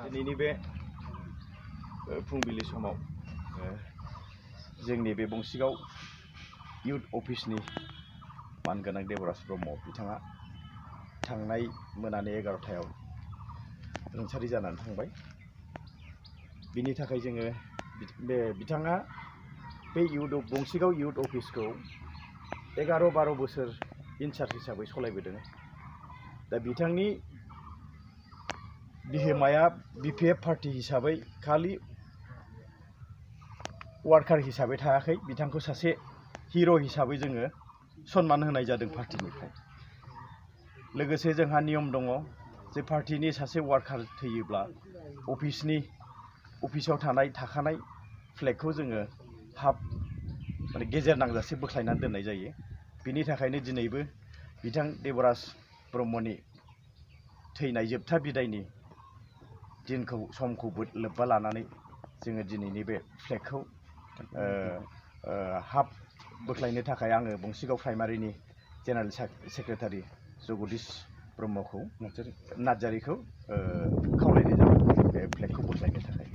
दिनैनि बे फुंबिलि समाव जोंनि बे बंसिगाव इउथ अफिसनि मानगोनां देबराज ब्रह्म बिथाङा थांनाय मोनानि 11टायाव रुंसारि जानानै थांबाय। बिनि थाखाय जोङो बिथाङा बे बंसिगाव इउथ अफिसखौ 11-12 बोसोर इनचार्ज हिसाबै सलायबोदों। दा बिथांनि बिहोमाया बिपिएफ पार्टी हिसाबै खालि वार्कार हिसाबै थायाखै, बिथांखौ सासे हिरो हिसाबै जोङो सन्मान होनाय जादों पार्टीनिफ्राय। लोगोसे जोंहा नियम दङ जे पार्टीनि सासे वार्कार थैयोब्ला अफिसाव थाखानाय फ्लेगखौ जोङो माने गेजेर नांजासे बोख्लायनानै दोननाय जायो। बिनि थाखायनो दिनैबो बिथां देबराज ब्रह्मनि थैनाय जोबथा बिदायनि समखौ लोब्बा लानानै जोङो दिनैनि बे फ्लेगखौ बोख्लायनो थाखाय आङो बंसिगाव प्राइमारिनि जेनेरेल सेक्रेटारि जगदीश ब्रह्मखौ नार्जारिखौ खावलायनाय जाबाय बे फ्लेगखौ बोख्लायनो थाखाय।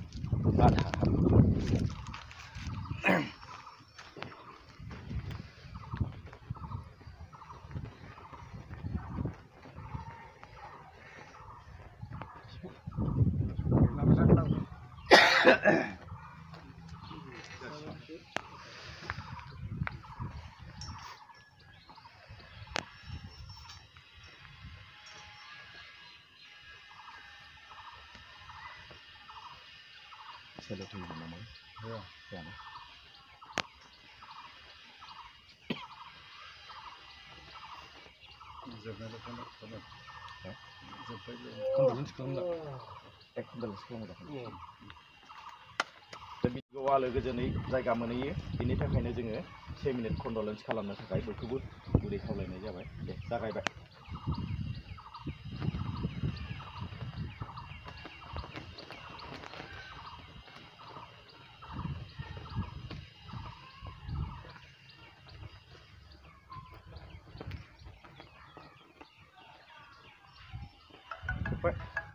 आलो गोजोनै जायगा मोनहैयो, बिनि थाखायनो जोङो 1 मिनिट कन्डलेन्स खालामनो थाखाय बयखौबो गुरै खावलायनाय जाबाय। दे जागायबाय। But